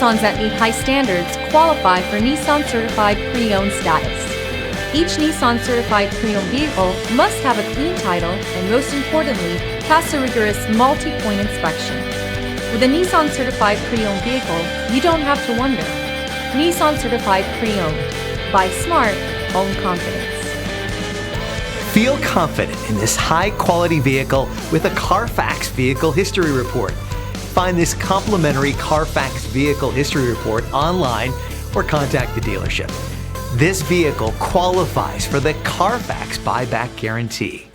Nissans that meet high standards qualify for Nissan Certified Pre-Owned status. Each Nissan Certified Pre-Owned vehicle must have a clean title and, most importantly, pass a rigorous multi-point inspection. With a Nissan Certified Pre-Owned vehicle, you don't have to wonder. Nissan Certified Pre-Owned. Buy smart, own confidence. Feel confident in this high-quality vehicle with a CARFAX Vehicle History Report. Find this complimentary CARFAX Vehicle History Report online or contact the dealership. This vehicle qualifies for the CARFAX buyback guarantee.